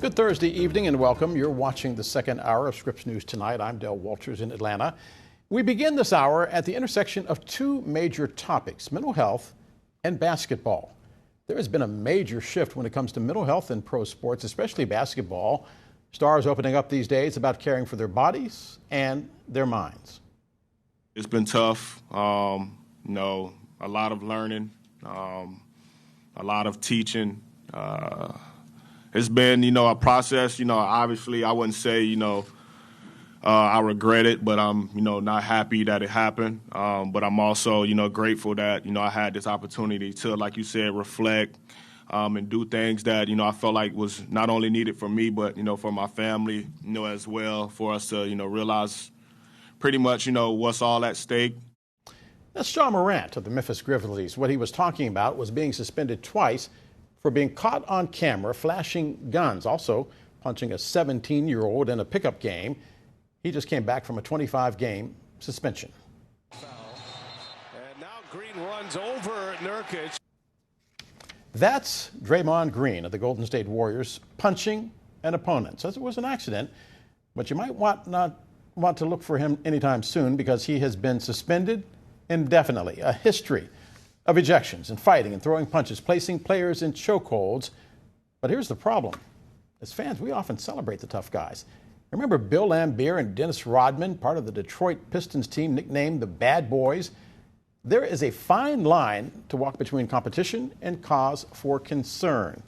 Good Thursday evening and welcome. You're watching the second hour of Scripps News Tonight. I'm Dale Walters in Atlanta. We begin this hour at the intersection of two major topics, mental health and basketball. There has been a major shift when it comes to mental health in pro sports, especially basketball. Stars opening up these days about caring for their bodies and their minds. It's been tough, a lot of learning, a lot of teaching. It's been, a process. Obviously I wouldn't say, I regret it, but I'm, not happy that it happened. But I'm also, grateful that, I had this opportunity to, like you said, reflect and do things that, I felt like was not only needed for me, but, for my family, as well, for us to, realize pretty much, what's all at stake. That's John Morant of the Memphis Grizzlies. What he was talking about was being suspended twice for being caught on camera flashing guns, also punching a 17-year-old in a pickup game. He just came back from a 25-game suspension. And now Green runs over Nurkic. That's Draymond Green of the Golden State Warriors punching an opponent. Says it was an accident, but you might not want to look for him anytime soon because he has been suspended indefinitely. A history of ejections and fighting and throwing punches, placing players in chokeholds. But here's the problem. As fans, we often celebrate the tough guys. Remember Bill Laimbeer and Dennis Rodman, part of the Detroit Pistons team nicknamed the Bad Boys? There is a fine line to walk between competition and cause for concern.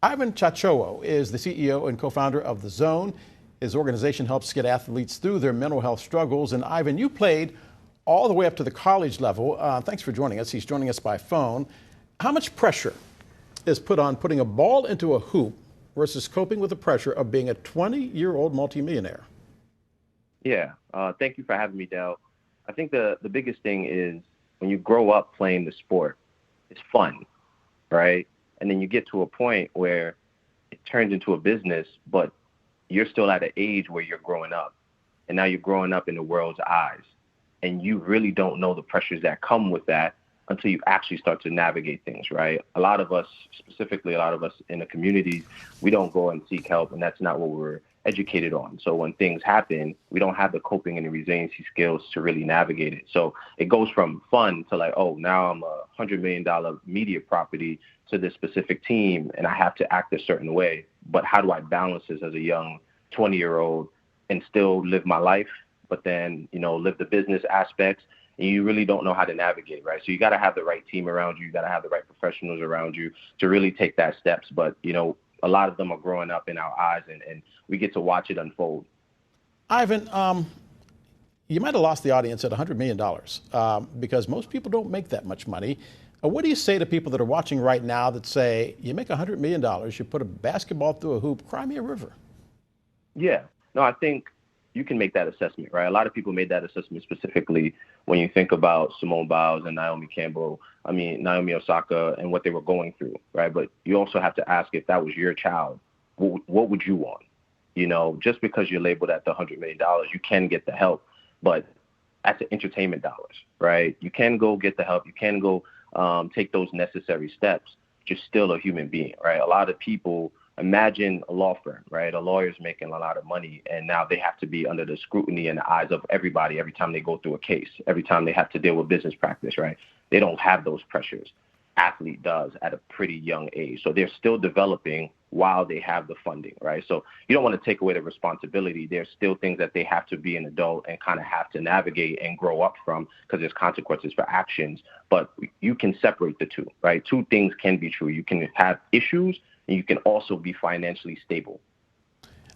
Ivan Tchatchouwo is the CEO and co-founder of The Zone. His organization helps get athletes through their mental health struggles. And Ivan, you played all the way up to the college level. Thanks for joining us. He's joining us by phone. How much pressure is put on putting a ball into a hoop versus coping with the pressure of being a 20-year-old multimillionaire? Yeah, thank you for having me, Dale. I think the biggest thing is when you grow up playing the sport, it's fun, right? And then you get to a point where it turns into a business, but you're still at an age where you're growing up. And now you're growing up in the world's eyes. And you really don't know the pressures that come with that until you actually start to navigate things, right? A lot of us, specifically a lot of us in the community, we don't go and seek help, and that's not what we're educated on. So when things happen, we don't have the coping and the resiliency skills to really navigate it. So it goes from fun to like, oh, now I'm a $100 million media property to this specific team, and I have to act a certain way. But how do I balance this as a young 20-year-old and still live my life, but then, live the business aspects, and you really don't know how to navigate, right? So you got to have the right team around you. You got to have the right professionals around you to really take that steps. But, a lot of them are growing up in our eyes, and we get to watch it unfold. Ivan, you might have lost the audience at $100 million because most people don't make that much money. What do you say to people that are watching right now that say, you make $100 million, you put a basketball through a hoop, cry me a river? Yeah. No, I think you can make that assessment, right? A lot of people made that assessment specifically when you think about Simone Biles and Naomi Osaka and what they were going through, right? But you also have to ask if that was your child, what would you want? Just because you're labeled at the $100 million, you can get the help, but that's the entertainment dollars, right? You can go get the help. You can go take those necessary steps. You're still a human being, right? A lot of people imagine a law firm, right? A lawyer's making a lot of money, and now they have to be under the scrutiny and the eyes of everybody every time they go through a case, every time they have to deal with business practice, right? They don't have those pressures. Athlete does at a pretty young age. So they're still developing while they have the funding, right? So you don't want to take away the responsibility. There's still things that they have to be an adult and kind of have to navigate and grow up from because there's consequences for actions. But you can separate the two, right? Two things can be true. You can have issues, and you can also be financially stable.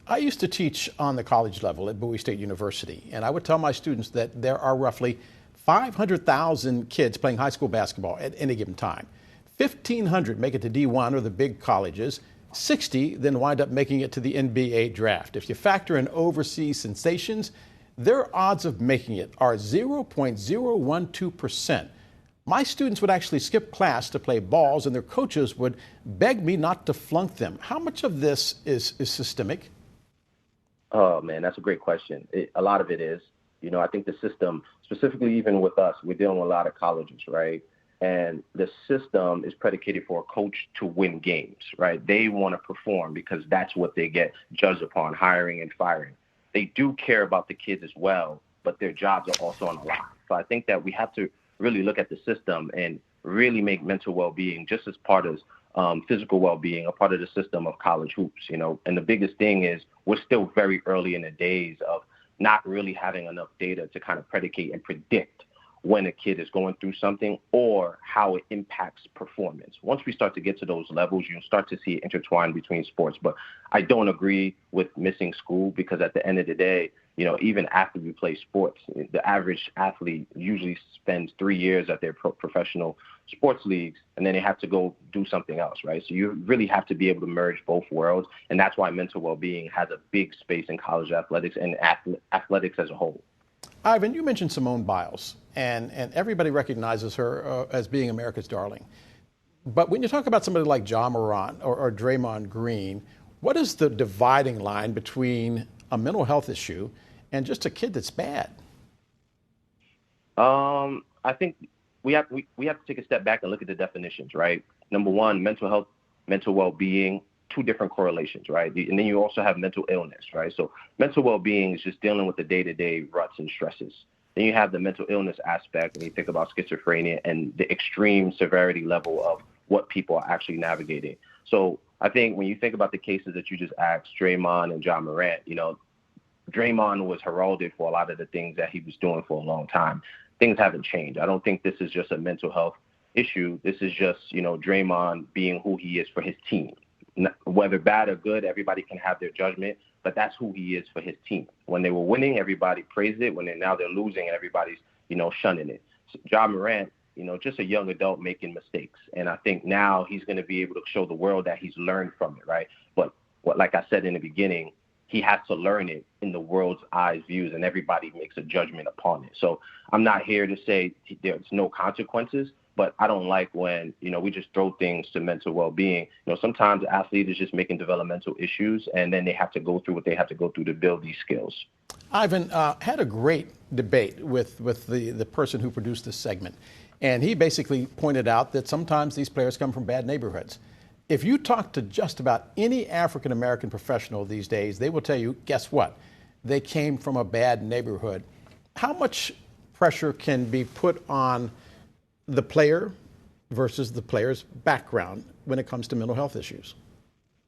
I used to teach on the college level at Bowie State University, and I would tell my students that there are roughly 500,000 kids playing high school basketball at any given time. 1,500 make it to D1 or the big colleges. 60 then wind up making it to the NBA draft. If you factor in overseas sensations, their odds of making it are 0.012%. My students would actually skip class to play balls, and their coaches would beg me not to flunk them. How much of this is systemic? Oh, man, that's a great question. A lot of it is. I think the system, specifically even with us, we're dealing with a lot of colleges, right? And the system is predicated for a coach to win games, right? They want to perform because that's what they get judged upon, hiring and firing. They do care about the kids as well, but their jobs are also on the line. So I think that we have to really look at the system and really make mental well-being just as part of physical well-being, a part of the system of college hoops, And the biggest thing is we're still very early in the days of not really having enough data to kind of predicate and predict when a kid is going through something or how it impacts performance. Once we start to get to those levels, you'll start to see it intertwined between sports. But I don't agree with missing school because at the end of the day, even after we play sports, the average athlete usually spends 3 years at their professional sports leagues, and then they have to go do something else, right? So you really have to be able to merge both worlds, and that's why mental well-being has a big space in college athletics and athletics as a whole. Ivan, you mentioned Simone Biles, and everybody recognizes her as being America's darling. But when you talk about somebody like Ja Morant or Draymond Green, what is the dividing line between a mental health issue and just a kid that's bad? I think we have to take a step back and look at the definitions, right? Number one, mental health, mental well-being, two different correlations, right? And then you also have mental illness, right? So mental well-being is just dealing with the day-to-day ruts and stresses. Then you have the mental illness aspect, and you think about schizophrenia and the extreme severity level of what people are actually navigating. So I think when you think about the cases that you just asked, Draymond and Ja Morant, Draymond was heralded for a lot of the things that he was doing for a long time. Things haven't changed. I don't think this is just a mental health issue. This is just, Draymond being who he is for his team. Whether bad or good, everybody can have their judgment, but that's who he is for his team. When they were winning, everybody praised it. When now they're losing, and everybody's, shunning it. So Ja Morant, just a young adult making mistakes. And I think now he's going to be able to show the world that he's learned from it, right? But like I said in the beginning, he has to learn it in the world's eyes, views, and everybody makes a judgment upon it. So I'm not here to say there's no consequences, but I don't like when, we just throw things to mental well-being. Sometimes the athlete is just making developmental issues, and then they have to go through what they have to go through to build these skills. Ivan had a great debate with the person who produced this segment, and he basically pointed out that sometimes these players come from bad neighborhoods. If you talk to just about any African-American professional these days, they will tell you, guess what? They came from a bad neighborhood. How much pressure can be put on the player versus the player's background when it comes to mental health issues?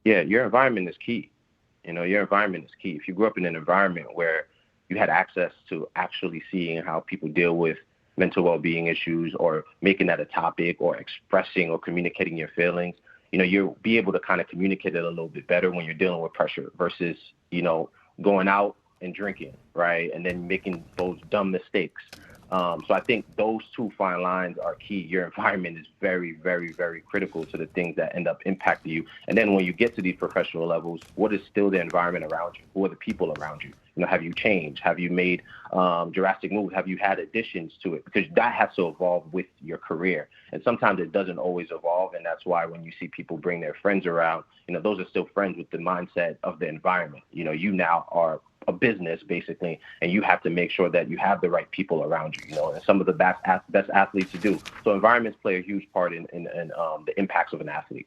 Yeah, your environment is key. Your environment is key. If you grew up in an environment where you had access to actually seeing how people deal with mental well-being issues or making that a topic or expressing or communicating your feelings, you'll be able to kind of communicate it a little bit better when you're dealing with pressure versus, going out and drinking, right? And then making those dumb mistakes. So I think those two fine lines are key. Your environment is very, very, very critical to the things that end up impacting you. And then when you get to these professional levels, what is still the environment around you? Who are the people around you? Have you changed? Have you made drastic moves? Have you had additions to it? Because that has to evolve with your career. And sometimes it doesn't always evolve. And that's why when you see people bring their friends around, those are still friends with the mindset of the environment. You now are a business, basically, and you have to make sure that you have the right people around you, and some of the best athletes to do. So environments play a huge part in the impacts of an athlete.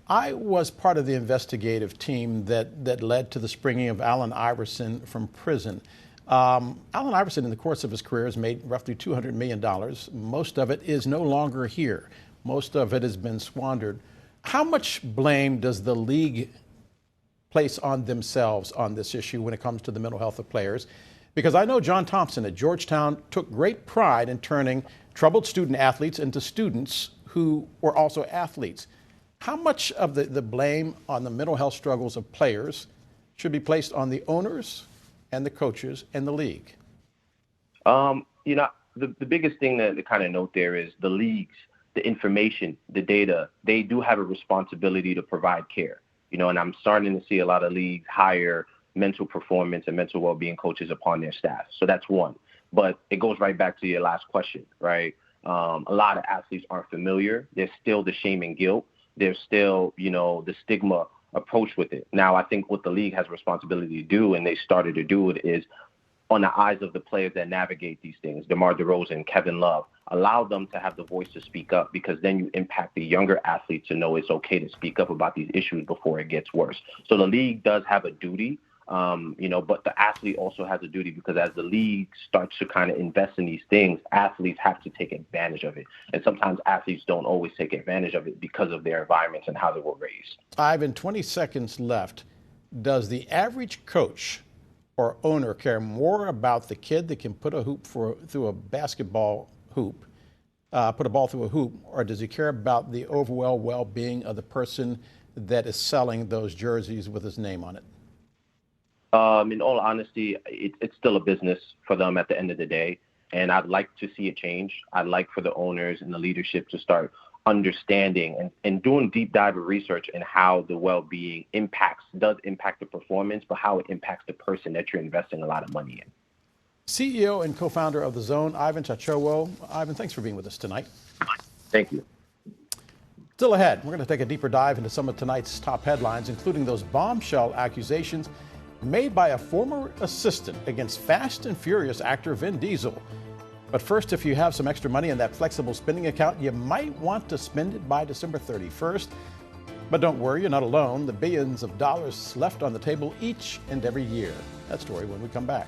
I was part of the investigative team that led to the springing of Allen Iverson from prison. Allen Iverson, in the course of his career, has made roughly $200 million. Most of it is no longer here. Most of it has been squandered. How much blame does the league place on themselves on this issue when it comes to the mental health of players? Because I know John Thompson at Georgetown took great pride in turning troubled student athletes into students who were also athletes. How much of the blame on the mental health struggles of players should be placed on the owners and the coaches and the league? The biggest thing to kind of note there is the leagues, the information, the data, they do have a responsibility to provide care. And I'm starting to see a lot of leagues hire mental performance and mental well-being coaches upon their staff. So that's one. But it goes right back to your last question, right? A lot of athletes aren't familiar. There's still the shame and guilt. There's still, the stigma approach with it. Now, I think what the league has a responsibility to do, and they started to do it, is on the eyes of the players that navigate these things, DeMar DeRozan, Kevin Love. Allow them to have the voice to speak up, because then you impact the younger athletes to know it's okay to speak up about these issues before it gets worse. So the league does have a duty, but the athlete also has a duty, because as the league starts to kind of invest in these things, athletes have to take advantage of it. And sometimes athletes don't always take advantage of it because of their environments and how they were raised. Ivan, 20 seconds left. Does the average coach or owner care more about the kid that can put a hoop through a basketball hoop, put a ball through a hoop, or does he care about the overall well-being of the person that is selling those jerseys with his name on it? In all honesty, it's still a business for them at the end of the day, and I'd like to see it change. I'd like for the owners and the leadership to start understanding and doing deep dive of research in how the well-being does impact the performance, but how it impacts the person that you're investing a lot of money in. CEO and co-founder of The Zone, Ivan Tchatchouwo. Ivan, thanks for being with us tonight. Thank you. Still ahead, we're going to take a deeper dive into some of tonight's top headlines, including those bombshell accusations made by a former assistant against Fast and Furious actor Vin Diesel. But first, if you have some extra money in that flexible spending account, you might want to spend it by December 31st. But don't worry, you're not alone. The billions of dollars left on the table each and every year. That story when we come back.